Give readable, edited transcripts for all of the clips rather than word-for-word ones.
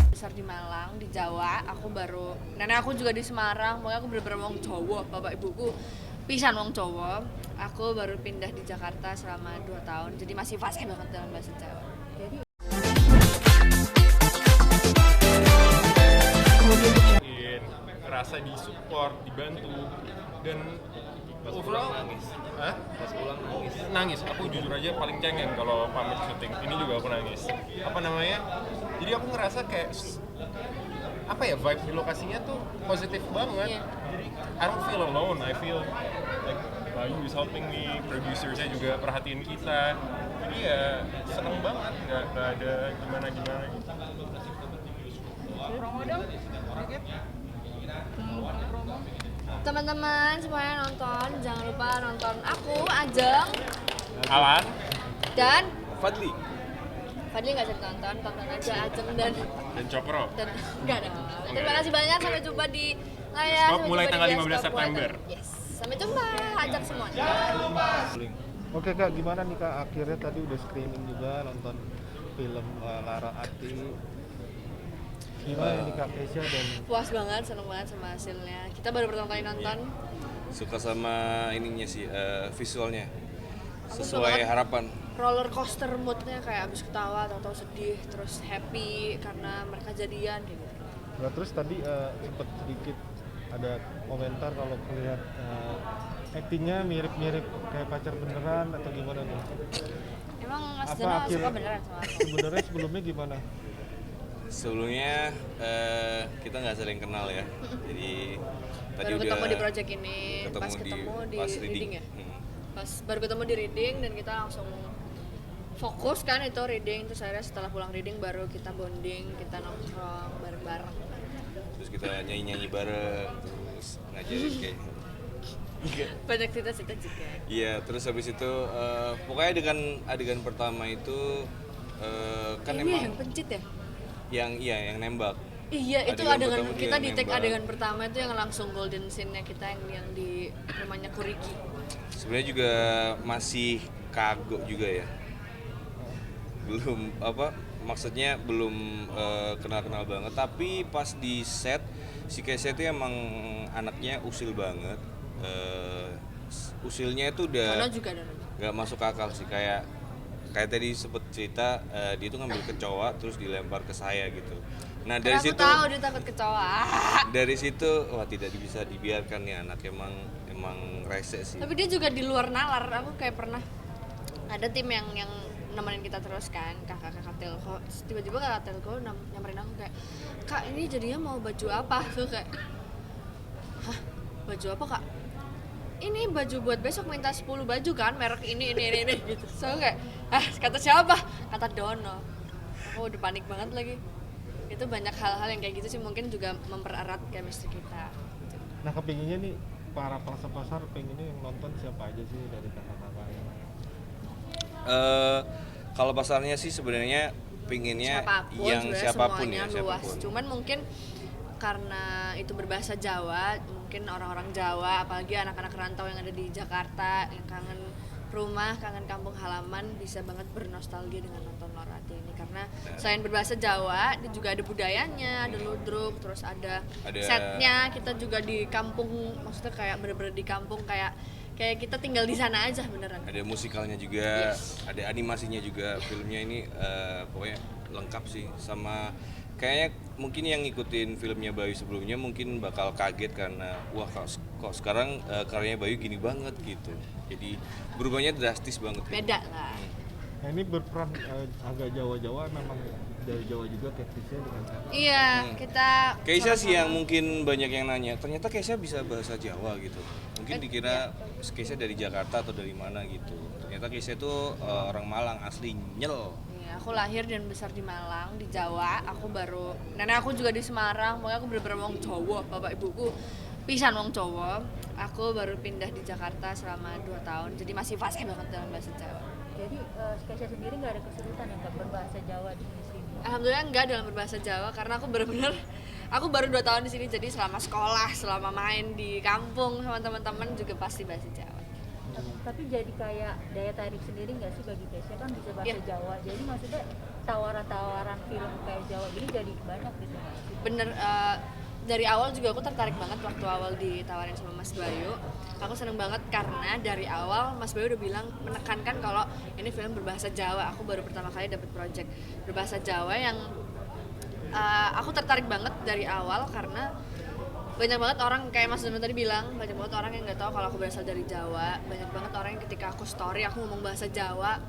Besar di Malang, di Jawa. Nenek aku juga di Semarang. Pokoknya aku bener-bener wong Jawa. Bapak ibuku pisan wong Jawa. Aku baru pindah di Jakarta selama 2 tahun. Jadi masih fasih banget dalam bahasa Jawa. Jadi ngerasa disupport, dibantu, dan overall nangis. Hah? Pas pulang nangis. Nangis. Aku jujur aja paling cengeng kalau pamit syuting. Ini juga aku nangis. Apa namanya? Jadi aku ngerasa kayak apa ya, vibe di lokasinya tuh positif banget. Yeah. Jadi I don't feel alone. I feel like Bayu is helping me, producer-nya juga perhatiin kita. Jadi ya seneng banget, nggak ada gimana-gimana gitu. teman-teman semuanya nonton, jangan lupa nonton aku, Ajeng, Alan, dan Fadli. Fadli nggak bisa ditonton, tonton aja Ajeng dan Cokro. enggak dong. Terima kasih banyak, sampai jumpa di layar. Stop mulai tanggal 15 Stop September. Yes, sampai jumpa, ajak semuanya. Oke Kak, gimana nih Kak, akhirnya tadi udah screening juga nonton film Lara Ati. Gimana nih Kak Keisha dan Puas banget, seneng banget sama hasilnya. Kita baru pertama kali nonton. Suka sama ininya sih, visualnya. Aku suka Sesuai banget. harapan. Roller coaster moodnya kayak abis ketawa, tahu-tahu sedih, terus happy karena mereka jadian kayak gitu. nah, terus tadi sempet sedikit ada komentar kalau melihat actingnya mirip-mirip kayak pacar beneran atau gimana nih? Emang Mas Apa Jana akhir- suka beneran sama aku? Sebenarnya sebelumnya gimana? Sebelumnya kita nggak saling kenal ya. Jadi tadi Baru udah ketemu di project ini, pas ketemu ketemu di pas reading ya? Hmm. Pas baru ketemu di reading dan kita langsung fokus kan itu reading, terus akhirnya setelah pulang reading baru kita bonding, kita nongkrong bareng-bareng. Terus kita nyanyi-nyanyi bareng, terus ngajarin kayak Banyak cerita-cerita juga. iya, terus habis itu pokoknya adegan pertama itu kan Ini emang yang pencit ya? yang nembak. Iya, itu Adegan adegan pertama kita dia di take nembak. adegan pertama itu yang langsung golden scene-nya kita yang di rumahnya Kuriki. Sebenarnya juga masih kagok juga ya. Belum maksudnya belum kenal-kenal banget, tapi pas di set si Keisha itu emang anaknya usil banget. Usilnya itu Dono udah juga Dono. nggak masuk akal sih, kayak tadi sempet cerita dia tuh ngambil kecoa terus dilempar ke saya gitu. Nah dari Karena aku situ tahu dia takut kecoa. dari situ wah tidak bisa dibiarkan nih anak, emang rese sih. Tapi dia juga di luar nalar. Aku kayak pernah ada tim yang nemenin kita terus kan, kakak telco. Terus tiba-tiba kakak telco nyamperin aku kayak, "Kak, ini jadinya mau baju apa?" Tuh kayak, "Hah? Baju apa, Kak?" "Ini baju buat besok, minta 10 baju kan, merek ini gitu." So kayak, kata siapa?" "Kata Dono." Aku udah panik banget lagi. Itu banyak hal-hal yang kayak gitu sih, mungkin juga mempererat chemistry kita. Nah kepinginnya nih para pasar pengennya yang nonton siapa aja sih dari kakak-kakaknya? Kalau pasarnya sih sebenarnya pinginnya Siapapun, yang sebenarnya siapapun semuanya ya, luas. siapapun. Cuman mungkin karena itu berbahasa Jawa, mungkin orang-orang Jawa, apalagi anak-anak rantau yang ada di Jakarta yang kangen rumah, kangen kampung halaman, bisa banget bernostalgia dengan nonton Lara Ati ini. Karena selain berbahasa Jawa, dia juga ada budayanya, ada ludruk, terus ada setnya. Kita juga di kampung, maksudnya kayak bener-bener di kampung, kayak kita tinggal di sana aja beneran. Ada musikalnya juga, Yes. ada animasinya juga. Filmnya ini pokoknya lengkap sih. Sama kayaknya mungkin yang ngikutin filmnya Bayu sebelumnya mungkin bakal kaget karena wah kok sekarang karyanya Bayu gini banget gitu. Jadi berubahnya drastis banget. Beda lah. Nah ini berperan agak Jawa-Jawa, memang dari Jawa juga kayak Keisha dengan siapa? Iya, kita Keisha sih sama-sama. yang mungkin banyak yang nanya, ternyata Keisha bisa bahasa Jawa gitu. Mungkin dikira Keisha dari Jakarta atau dari mana gitu. Ternyata Keisha itu orang Malang asli, nyel. Iya, aku lahir dan besar di Malang, di Jawa. Nenek aku juga di Semarang. Pokoknya aku bener-bener wong Jawa. Bapak ibuku pisan wong Jawa. Aku baru pindah di Jakarta selama 2 tahun. Jadi masih fasih banget dalam bahasa Jawa. Jadi Keisha sendiri nggak ada kesulitan ya Kak berbahasa Jawa di sini? Alhamdulillah enggak dalam berbahasa Jawa, karena aku bener-bener aku baru 2 tahun di sini. Jadi selama sekolah, selama main di kampung sama teman-teman juga pasti bahasa Jawa. Tapi jadi kayak daya tarik sendiri nggak sih bagi Kesha, kan bisa bahasa Iya. Jawa, jadi maksudnya tawaran-tawaran film kayak Jawa gini jadi banyak gitu nggak sih? Bener, dari awal juga aku tertarik banget waktu awal ditawarin sama Mas Bayu. Aku seneng banget karena dari awal Mas Bayu udah bilang, menekankan kalau ini film berbahasa Jawa. Aku baru pertama kali dapet project berbahasa Jawa yang aku tertarik banget dari awal karena banyak banget orang, kayak Mas Dono tadi bilang, banyak banget orang yang nggak tahu kalau aku berasal dari Jawa. Banyak banget orang yang ketika aku story aku ngomong bahasa Jawa,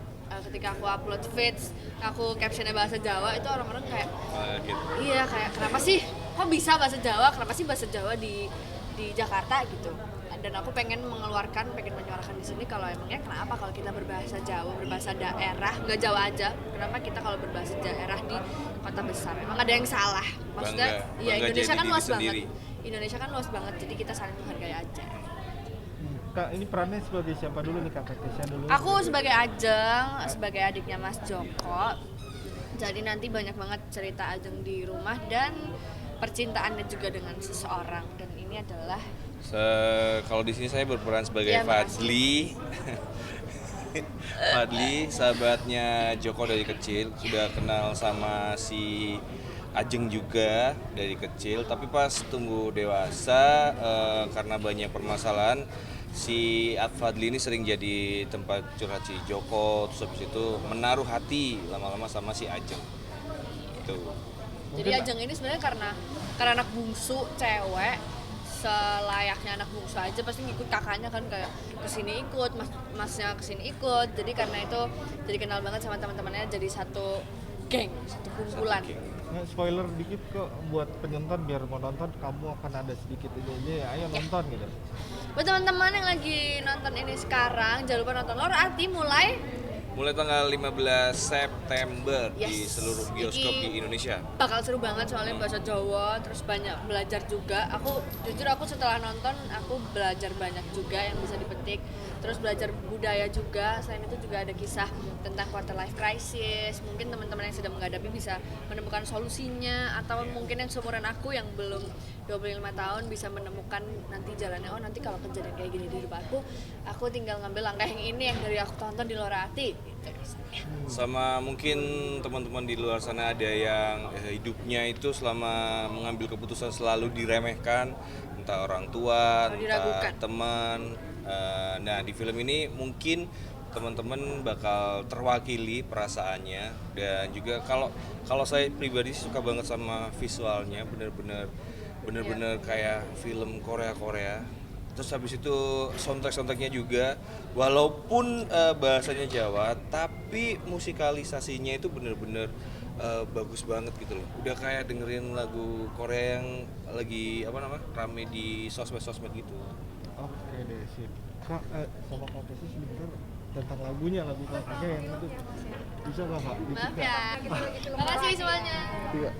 ketika aku upload feeds aku captionnya bahasa Jawa, itu orang-orang kayak Gitu. iya, kayak kenapa sih kok bisa bahasa Jawa, kenapa sih bahasa Jawa di Jakarta gitu. Dan aku pengen menyuarakan di sini kalau emangnya kenapa kalau kita berbahasa Jawa, berbahasa daerah, nggak Jawa aja, kenapa kita kalau berbahasa daerah di kota besar emang ada yang salah. Maksudnya iya, Bangga Indonesia jadi kan diri luas sendiri. banget, Indonesia kan luas banget, jadi kita saling menghargai aja. Kak, ini perannya sebagai siapa dulu nih Kak Kesha dulu? Aku sebagai Ajeng, sebagai adiknya Mas Joko. Jadi nanti banyak banget cerita Ajeng di rumah dan percintaannya juga dengan seseorang, dan ini adalah Kalau di sini saya berperan sebagai Iya, makasih. Fadli. Fadli, sahabatnya Joko dari kecil, sudah kenal sama si Ajeng juga dari kecil. Tapi pas tumbuh dewasa, karena banyak permasalahan, si Fadli ini sering jadi tempat curhat si Joko. Terus habis itu menaruh hati lama-lama sama si Ajeng. Gitu. jadi Ajeng ini sebenarnya karena anak bungsu cewek, selayaknya anak bungsu aja pasti ngikut kakaknya kan, kayak kesini ikut, masnya kesini ikut. Jadi karena itu jadi kenal banget sama teman-temannya, jadi satu geng, satu kumpulan. Nggak, spoiler dikit kok buat penonton, biar mau nonton kamu akan ada sedikit ini, ayo nonton gitu. Buat teman-teman yang lagi nonton ini sekarang, jangan lupa nonton Lor Arti Mulai tanggal 15 September di Yes. seluruh bioskop Iki di Indonesia. bakal seru banget soalnya bahasa Jawa, terus banyak belajar juga. Jujur aku setelah nonton aku belajar banyak juga yang bisa dipetik, terus belajar budaya juga. Selain itu juga ada kisah tentang quarter life crisis, mungkin teman-teman yang sedang menghadapi bisa menemukan solusinya, atau mungkin yang seumuran aku yang belum 25 tahun bisa menemukan nanti jalannya, oh nanti kalau kejadian kayak gini di hidup aku tinggal ngambil langkah yang ini yang dari aku tonton di luar hati gitu. Sama mungkin teman-teman di luar sana ada yang hidupnya itu selama mengambil keputusan selalu diremehkan, entah orang tua, Atau entah diragukan. teman. Nah di film ini mungkin teman-teman bakal terwakili perasaannya, dan juga kalau saya pribadi suka banget sama visualnya, bener-bener kayak film Korea. Terus habis itu soundtracknya juga, walaupun bahasanya Jawa, tapi musikalisasinya itu bener-bener bagus banget gitu loh. Udah kayak dengerin lagu Korea yang lagi rame di sosmed gitu. Oke deh, sip. Kak, sama Kak Kesha sebentar tentang lagunya, lagu kakaknya yang itu bisa nggak Kak? Dikit, Maaf Kak? ya, makasih semuanya. Iya.